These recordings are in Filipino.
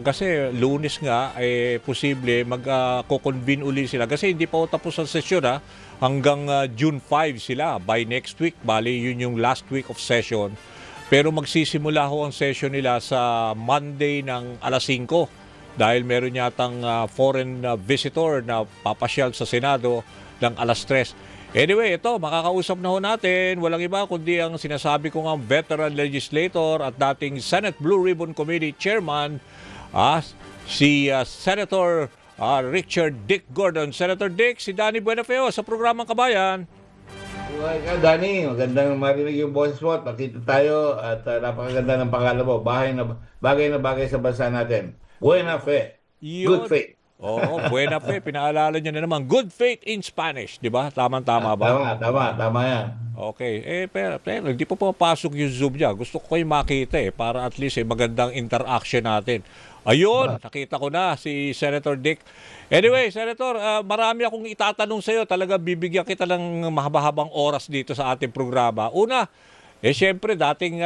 Kasi Lunes nga posible mag-convene uli sila kasi hindi pa tapos ang sesyon hanggang June 5 sila by next week. Bali yun yung last week of session. Pero magsisimula ho ang session nila sa Monday ng alas 5 dahil meron yatang foreign visitor na papasyal sa Senado ng alas 3. Anyway, ito, makakausap na ho natin. Walang iba kundi ang sinasabi ko nga veteran legislator at dating Senate Blue Ribbon Committee Chairman, si Senator Richard Dick Gordon. Senator Dick, si Danny Buenafeo sa programang Kabayan. Danny, magandang marinig yung boses mo at makita tayo at napakaganda ng pangalan mo. Bagay na bagay sa bansa natin. Buena fe. Good Yun. faith. Oo, buena fe. Pinaalala niyo na naman. Good faith in Spanish. Di ba? Tama-tama ba? Tama yan. Okay. Pero hindi pa pumapasok yung Zoom niya. Gusto ko kayo makita para at least magandang interaction natin. Ayun, nakita ko na si Senator Dick. Anyway, Senator, marami akong itatanong sa iyo. Talaga bibigyan kita ng mahaba-habang oras dito sa ating programa. Una, syempre, dating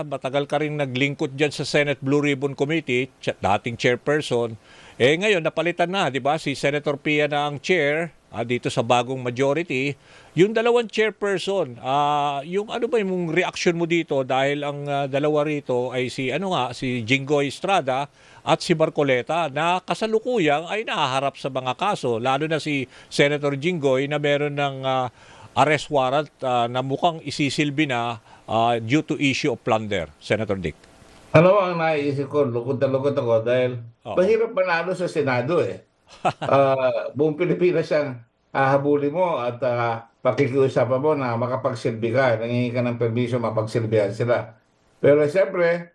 matagal ka rin naglingkod dyan sa Senate Blue Ribbon Committee, dating chairperson. Ngayon, napalitan na, di ba? Si Senator Pia na ang chair dito sa bagong majority. Yung dalawang chairperson, yung ano ba yung reaction mo dito dahil ang dalawa rito ay si Jinggoy Estrada at si Marcoleta na kasalukuyang ay nahaharap sa mga kaso, lalo na si Senator Jinggoy na meron ng arrest warrant na mukhang isisilbi na due to issue of plunder. Senator Dick. Ano ang naisip ko? Lukod na lukod ako dahil mahirap manalo sa Senado eh. Buong Pilipinas siyang hahabulin mo at pakikiusapan mo na makapagsilbi ka. Nangingi ka ng permisyo, mapagsilbihan sila. Pero siyempre,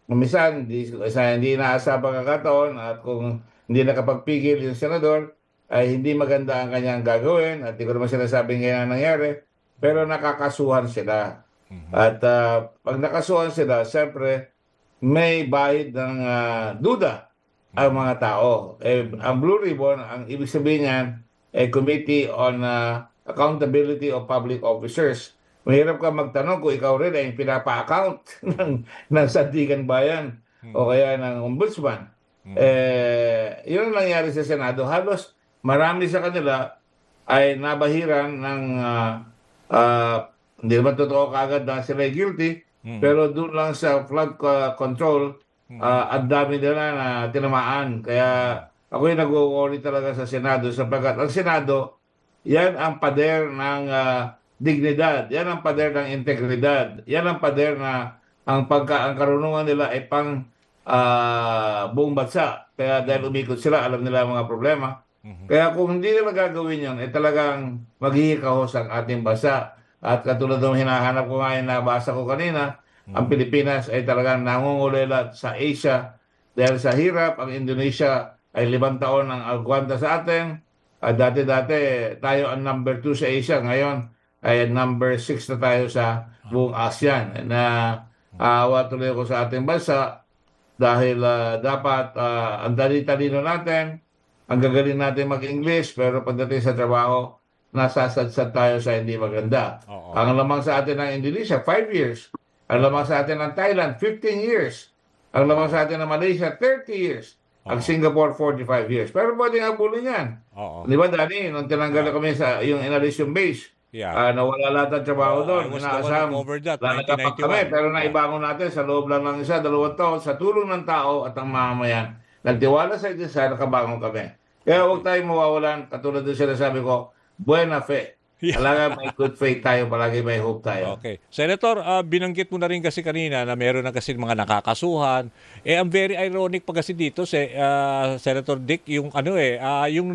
minsan, hindi inaasa pagkakataon at kung hindi nakapagpigil yung senador, ay hindi maganda ang kanyang gagawin at hindi ko naman sinasabing ganyan nangyari. Pero nakakasuhan sila. At pag nakasuhan sila, siyempre, may bahid ng duda ang mga tao. Ang Blue Ribbon, ang ibig sabihin niyan, Committee on Accountability of Public Officers. Mahirap ka magtanong kung ikaw rin ay pinapa-account ng Sandigan Bayan o kaya ng Ombudsman. Yun ang nangyari sa Senado. Halos marami sa kanila ay nabahiran ng hindi naman totoo kaagad na sila guilty, pero doon lang sa flood control, ang dami nila na tinamaan. Kaya ako yung nag-worry talaga sa Senado sapagkat ang Senado, yan ang pader ng dignidad, yan ang pader ng integridad, yan ang pader na ang karunungan nila ay pang buong bansa. Kaya dahil umikot sila, alam nila ang mga problema. Kaya kung hindi nila gagawin yan, talagang maghihikahos ang ating bansa. At katulad ng hinahanap ko nga yung nabasa ko kanina, ang Pilipinas ay talagang nangungulela sa Asia dahil sa hirap. Ang Indonesia ay 5 taon ang agwanta sa atin. Dati-dati tayo ang number 2 sa Asia. Ngayon ay number 6 na tayo sa buong ASEAN. Awa tuloy ako sa ating bansa dahil dapat ang dali-talino natin, ang gagaling natin mag-English, pero pagdating sa trabaho, nasasadsad tayo sa hindi maganda. Ang lamang sa atin ng Indonesia, 5 years. Ang lamang sa atin ng Thailand, 15 years. Ang lamang sa atin ng Malaysia, 30 years. Ang Singapore, 45 years. Pero pwedeng habulin yan. Di ba, Danny, nung tinanggal kami sa yung inalis yung base, nawala lahat ng trabaho doon. Inaasam, lalagapak kami. Pero naibangon natin sa loob lang ng 1-2 taon sa tulong ng tao at ang mamamayan. Nagtiwala sa ito sa nakabangon kami. Kaya huwag tayong mawawalan. Katulad din sinasabi ko, buena fe. Talaga may good faith tayo, palagi may hope tayo. Okay. Senator, binanggit mo na rin kasi kanina na meron na kasi mga nakakasuhan. Ang very ironic pa kasi dito, Senator Dick, yung yung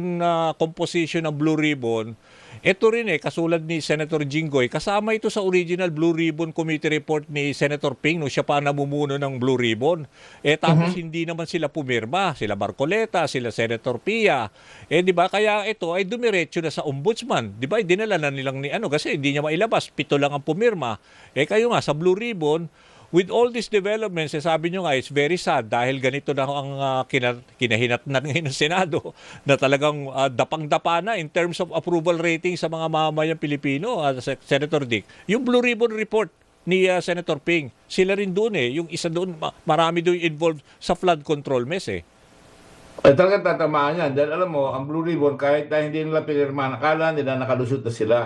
composition ng Blue Ribbon, ito rin kasulad ni Senator Jinggoy, kasama ito sa original Blue Ribbon Committee report ni Senator Ping, siya pa namumuno ng Blue Ribbon. Tapos hindi naman sila pumirma, sila Marcoleta, sila Senator Pia. Di ba, kaya ito ay dumiretso na sa Ombudsman. Di ba, dinala na nilang kasi hindi niya mailabas, 7 lang ang pumirma. Kayo nga, sa Blue Ribbon, with all these developments, sabi nyo nga, it's very sad dahil ganito na ang kinahinatnan ngayon ng Senado na talagang dapang-dapa na in terms of approval rating sa mga mamamayang Pilipino, Senator Dick. Yung Blue Ribbon Report ni Senator Ping. Sila rin doon yung isa doon, marami doon involved sa flood control mess Talagang tatamaan yan. Dahil alam mo, ang Blue Ribbon, kahit na hindi nila pinirmahan, akala nila nakalusot na sila.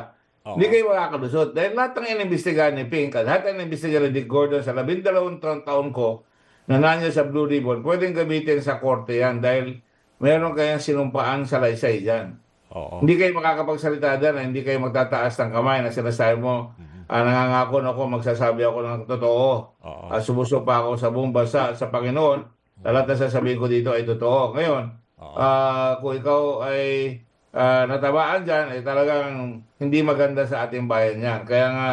Oo. Hindi kayo makakalusot. Dahil lahat ng inimbestigahan ni Pink, at lahat ng inimbestigahan ni Dick Gordon sa 12 taon ko na nandiyan sa Blue Ribbon, pwedeng gamitin sa korte yan dahil meron kayang sinumpaan sa laysay dyan. Oo. Hindi kayo makakapagsalita dyan na hindi kayo magtataas ng kamay na sinasabi mo, nangangako na ako, magsasabi ako ng totoo. Oo. Sumusok pa ako sa buong bansa at sa Panginoon. Lahat na sasabihin ko dito ay totoo. Ngayon, Oo. kung ikaw ay natabaan dyan, ay talagang hindi maganda sa ating bayan yan. Kaya nga,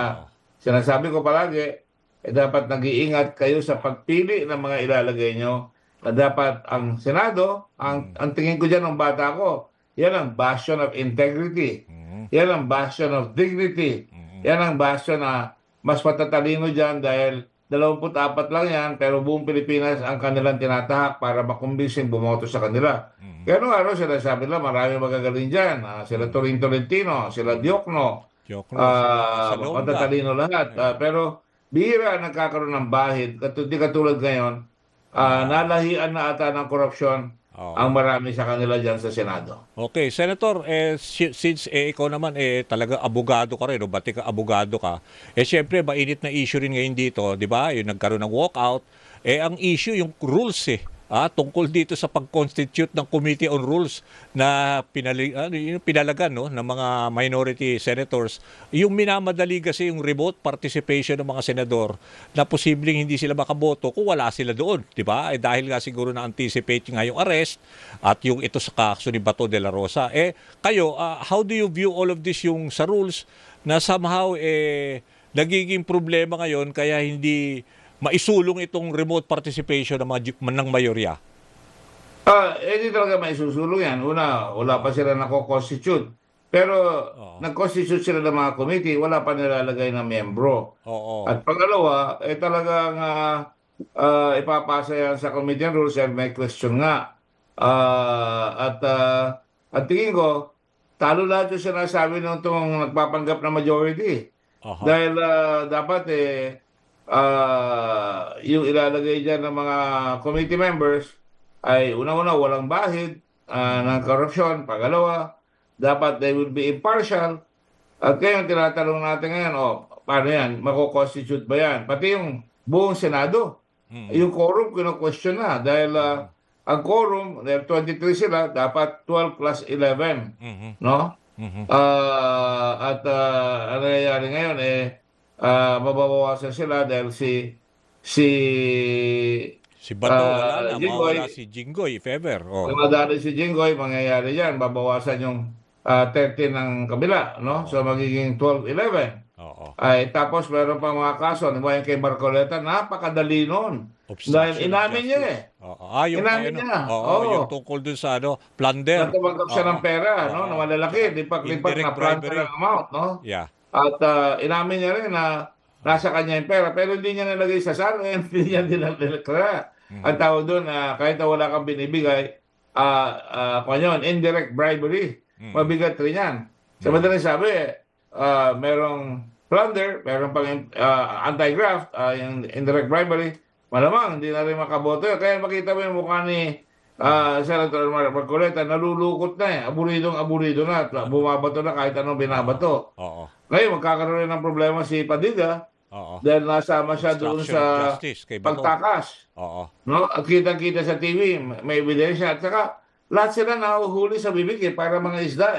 sinasabi ko palagi, dapat nag-iingat kayo sa pagpili ng mga ilalagay nyo. Na dapat ang Senado, ang tingin ko dyan ng bata ko, yan ang bastion of integrity. Yan ang bastion of dignity. Yan ang bastion na mas matatalino dyan dahil 24 lang yan, pero buong Pilipinas ang kanilang tinatahak para makumbinsin bumoto sa kanila. Kaya nung araw, sinasabi nila, marami magagaling dyan. Sila Tolentino, sila Diokno, Salonga. matatalino lahat. Pero bihira nagkakaroon ng bahid. Di katulad ngayon, nalahian na ata ng korupsyon ang marami sa kanila dyan sa Senado. Okay, Senator, since ikaw naman talaga abogado ka rin, bati ka abogado ka, syempre mainit na issue rin ngayon dito, di ba? Yung nagkaroon ng walkout, ang issue yung rules tungkol dito sa pag-constitute ng Committee on Rules na pinalagan ng mga minority senators. Yung minamadali kasi yung remote participation ng mga senador na posibleng hindi sila makaboto kung wala sila doon, di ba? Dahil nga siguro na-anticipate nga yung arrest at yung ito sa kaso ni Bato de la Rosa. Kayo, how do you view all of this yung sa rules na somehow nagiging problema ngayon kaya hindi maisulong itong remote participation ng mayorya? Hindi talaga maisusulong yan. Una, wala pa sila nako-constitute. Pero nag-constitute sila ng mga committee, wala pa nilalagay na miyembro. Oo. At pangalawa, talagang ipapasa yan sa Committee on Rules and may question nga. At tingin ko, talo lahat yung sinasabi nung itong nagpapanggap na majority. Dahil dapat yung ilalagay dyan ng mga committee members ay una-una walang bahid ng korupsyon. Pangalawa, dapat they will be impartial. At kaya yung tinatanong natin ngayon, paano yan? Mako-constitute ba yan? Pati yung buong Senado, yung quorum, kino-question na. Dahil ang quorum, 23 sila, dapat 12 plus 11. No? At ano nangyayari ngayon, mababawasan sila dahil si Bato, wala na. Jinggoy, Mawala si Jinggoy, if ever. kung madali si Jinggoy, mangyayari yan, babawasan yung 13 ng kabila, no? So magiging 12-11. Tapos meron pa mga kaso, yung kay Marcoleta, napakadali nun. Dahil inamin niya Yung inamin niya. Yung tungkol dun sa plunder. Natumanggap siya ng pera, no? Na malalaki, lipat na plunder ng amount, no? Yeah. At inamin niya rin na nasa kanya yung pera, pero hindi niya nilagay sa SARN, hindi niya dinaklara. Ang tawag doon, kahit na wala kang binibigay, indirect bribery. Mabigat rin yan. Sa madaling sabi, merong plunder, merong pang anti-graft, yung indirect bribery, malamang hindi na rin makaboto. Kaya makita mo yung mukha ni Senator Marcoleta, nalulukot na aburido na, bumabato na kahit anong binabato. Ngayon, magkakaroon rin ng problema si Padilla dahil nasama siya doon sa pagtakas. No? At kitang-kita sa TV, may ebidensya. At saka, lahat sila nahuhuli sa bibig para mga isda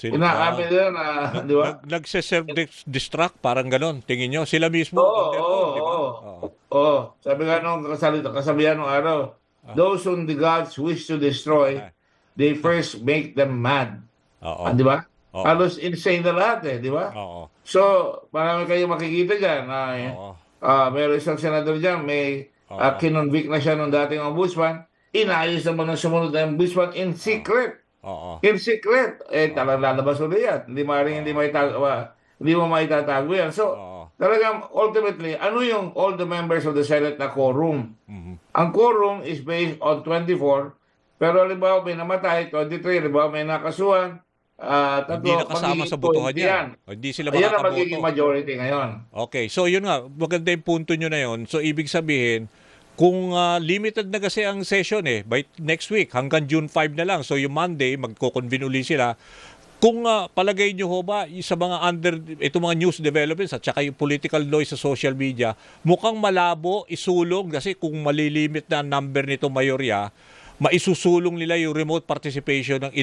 Inaamin nila na, di ba? Nagse-self-destruct, parang ganon. Tingin nyo, sila mismo. Sabi nga nung kasabihan nung araw, those whom the gods wish to destroy, they first make them mad. Di ba? Halos insane na lahat di ba? So, marami kayo makikita dyan. Meron isang senador dyan, may kinonvict na siya nung dating ombudsman. Inayos naman ng sumunod na ombudsman in secret. In secret. Talagang lalabas ulit yan. Hindi mo maitatago yan. So, talagang ultimately, ano yung all the members of the Senate na quorum? Ang quorum is based on 24, pero halimbawa may namatay, 23, halimbawa may nakasuhan, Hindi na kasama magiging sa botohan 20 yan. yan. O, hindi sila Ayan ang magiging makakaboto. majority ngayon. Okay, so yun nga, maganda yung punto nyo na yun. So ibig sabihin, kung limited na kasi ang session by next week, hanggang June 5 na lang. So yung Monday, magko-convene uli sila. Kung palagay nyo ho ba sa mga itong mga news developments at saka yung political noise sa social media, mukhang malabo isulong kasi kung malilimit na ang number nito mayorya, maisusulong nila yung remote participation ng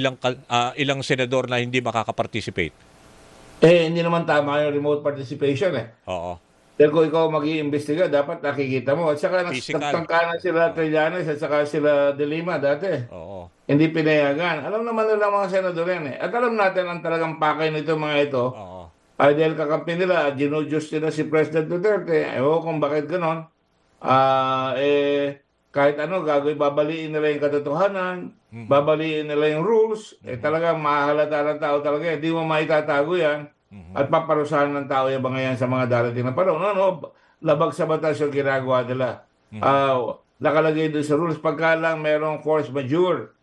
ilang senador na hindi makakaparticipate. Hindi naman tama yung remote participation Oo. Dahil kung ikaw mag-iimbestiga, dapat nakikita mo. At saka Physical. nagtangka na sila Trillanes at saka sila De Lima dati. Oo. Hindi pinayagan. Alam naman nila mga senador yan At alam natin ang talagang pakay nito mga ito. Oo. Ay dahil kakampi nila, ginudyos nila si President Duterte. Ewan kung bakit ganon. Kahit ano, gagawin, babaliin nila yung katotohanan, babaliin nila yung rules, talagang mahahalata ng tao talaga. Hindi mo maitatago yan. At paparusahan ng tao yung mga yan sa mga darating na panahon. Labag sa batas yung ginagawa nila. Nakalagay doon sa rules, pagka lang merong force majeure,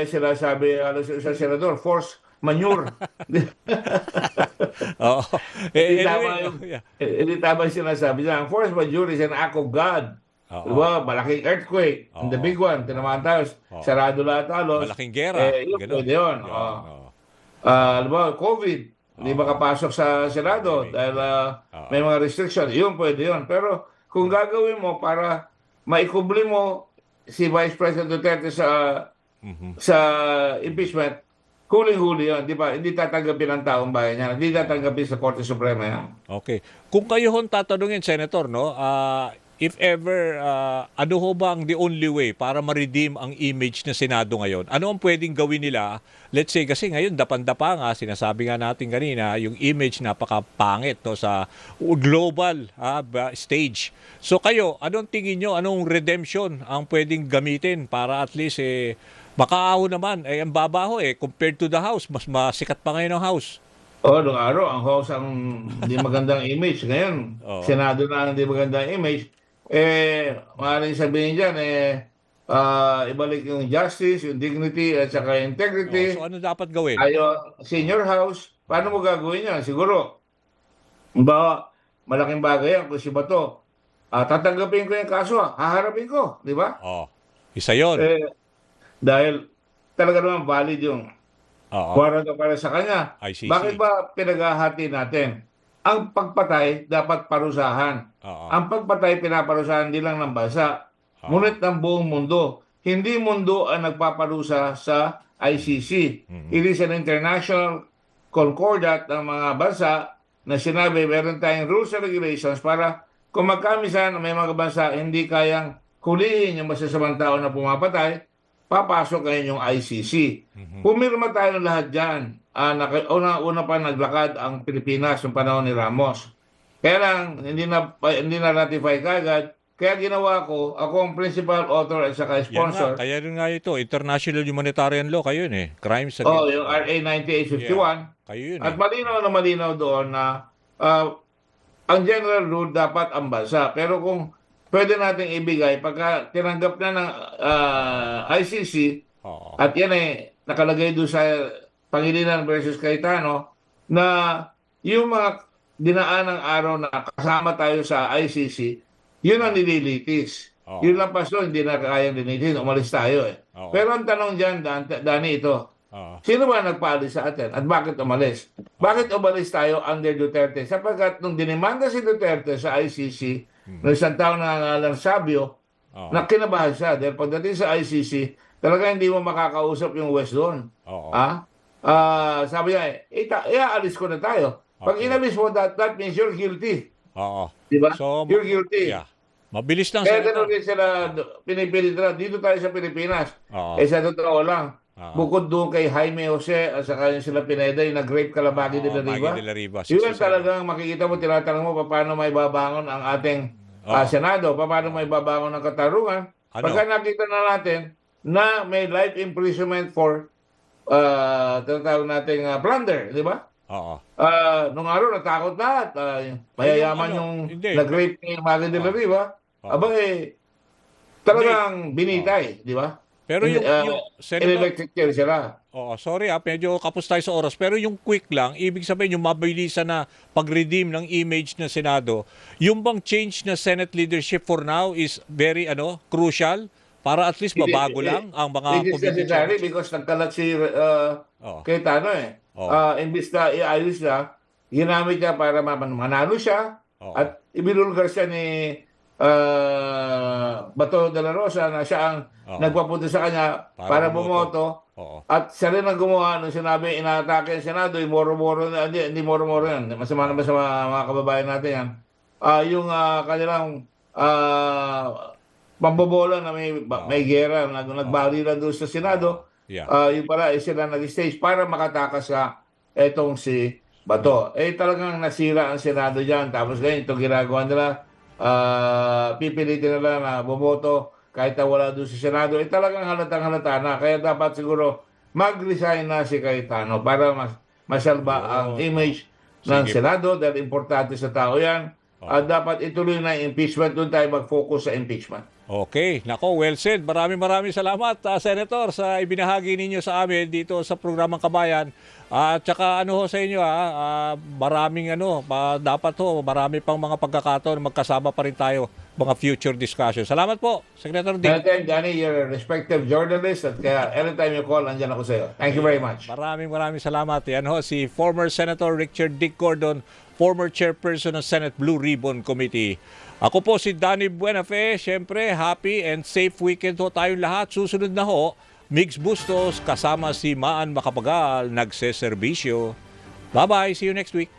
sila sabi sa senador, force manure. Oo. Hindi tama Anyway, yung, hindi tama yung sinasabi niya. Ang force majeure is an act of God. Oo. Diba? Malaking earthquake. And the big one, tinamaan tayo, sarado lahat halos. Malaking gera. Yun, Ganun. pwede yun. Oo. Diba, COVID, hindi makapasok sa Senado dahil may mga restriction. Yun, pwede yun. Pero kung gagawin mo para maikubli mo si Vice President Duterte sa impeachment, huling-huli yun. Hindi tatanggapin ng taong bayan niya. Hindi tatanggapin sa Korte Suprema yan. Okay. Kung kayo hong tatanungin, Senator, no, if ever, ano ho ba ang the only way para ma-redeem ang image ng Senado ngayon? Ano ang pwedeng gawin nila? Let's say, kasi ngayon, dapan-dapa nga, sinasabi nga natin kanina, yung image napakapangit no, sa global stage. So kayo, anong tingin nyo? Anong redemption ang pwedeng gamitin para at least makaaho naman? Ang babaho compared to the House. Mas masikat pa ngayon ang House. Noong araw, ang House ang hindi magandang image. Ngayon, Senado na ang hindi magandang image. Maaaring sabihin dyan, ibalik yung justice, yung dignity, at saka integrity. So ano dapat gawin? Senior House, paano mo gagawin yan? Siguro, malaking bagay yan kung si Bato. Tatanggapin ko yung kaso, haharapin ko, di ba? Isa yun. Dahil talaga naman valid yung warrant para sa kanya. ICC. Bakit ba pinaghahati natin? Ang pagpatay dapat parusahan. Ang pagpatay pinaparusahan hindi lang ng bansa, ngunit ng buong mundo. Hindi mundo ang nagpaparusa sa ICC. It is an international concordat ng mga bansa na sinabi meron tayong rules and regulations para kung magkamisan may mga bansa hindi kayang hulihin yung masasamang tao na pumapatay, papasok ngayon yung ICC. Pumirma tayo ng lahat dyan. Una pa naglakad ang Pilipinas yung panahon ni Ramos. Kaya lang, hindi na ratify kagad. Kaya ginawa ko, ako ang principal author at saka sponsor. Kaya rin nga ito, international humanitarian law, kayo yun Crimes against... yung RA 9851. Kayo yun At malinaw doon na ang general rule dapat ang bansa. Pero kung pwede nating ibigay, pagka tinanggap na ng ICC, at yan nakalagay doon sa Pangilinan versus Cayetano, na yung mga dinaanang araw na kasama tayo sa ICC, yun ang nililitis. Yun lang pasto, hindi na kayang linitin. Umalis tayo Pero ang tanong dyan, Dani, ito, sino ba nagpaalis sa atin? At bakit umalis? Bakit umalis tayo under Duterte? Sapagkat nung dinimanda si Duterte sa ICC, ng isang tao na nangalang Sabio, na kinabahan siya. Dahil pagdating sa ICC, talaga hindi mo makakausap yung West doon. Sabi niya, iaalis ko na tayo. Pag inalis mo, that means you're guilty. Diba? So, you're guilty. Yeah. Mabilis lang Kaya gano'n din sila pinipilit na. Dito tayo sa Pilipinas. Sa totoo lang. Bukod doon kay Jaime Jose at saka yung sila Pineda, yung nag-rape Calabagi de la Riva. Yun talagang makikita mo, tinatanong mo paano may babangon ang ating Senado, paano may babangon ang katarungan. Pagka nakita na natin na may life imprisonment for tinatawag nating plunder, di ba? Nung araw, natakot lahat. Mayayaman yung nag-rape ni Maggie de la Riva. Talagang binitay, di ba? Pero yung Senator, electric chair sila. sorry medyo kapos tayo sa oras. Pero yung quick lang, ibig sabihin yung mabilisan na pag-redeem ng image ng Senado, yung bang change na Senate leadership for now is very crucial para at least mabago lang ang mga It is committee necessary chairmen. because nagkalat si Oo. Cayetano eh. Oo. Imbis na iayos na, ginamit niya para manalo siya Oo. at ibinulgar siya ni Bato de la Rosa na siya ang Oo. nagpapunta sa kanya para bumoto. Oo. At siya rin ang gumawa nung sinabi inaatake ang Senado, yung moro-moro na, hindi moro-moro yan. Masama naman sa mga kababayan natin yan. Yung kanilang pambobola na may gera, nagbarilan doon sa Senado, Yeah. yung pala sila nag-stage para makatakas sa etong si Bato. Talagang nasira ang Senado dyan. Tapos ganyan, ito ginagawa nila, pipilitin nila na bumoto kahit na wala doon sa Senado. Talagang halatang halata na. Kaya dapat siguro mag-resign na si Cayetano para masalba ang image ng Sige. Senado dahil importante sa tao yan. Dapat ituloy na yung impeachment. Doon tayo mag-focus sa impeachment. Okay. Nako, well said. Maraming salamat, Senator, sa ibinahagi ninyo sa amin dito sa programang Kabayan. At saka sa inyo, maraming dapat marami pang mga pagkakataon magkasama pa rin tayo mga future discussions. Salamat po, Senator Dick. Anytime, Johnny, you're a respected journalist at kaya anytime you call, andyan ako sa iyo. Thank you very much. Maraming salamat. Yan si former Senator Richard Dick Gordon, former chairperson ng Senate Blue Ribbon Committee. Ako po si Danny Buenafe. Siyempre, happy and safe weekend ho tayong lahat. Susunod na ho, Mix Bustos kasama si Maan Macapagal, nagseserbisyo. Bye-bye. See you next week.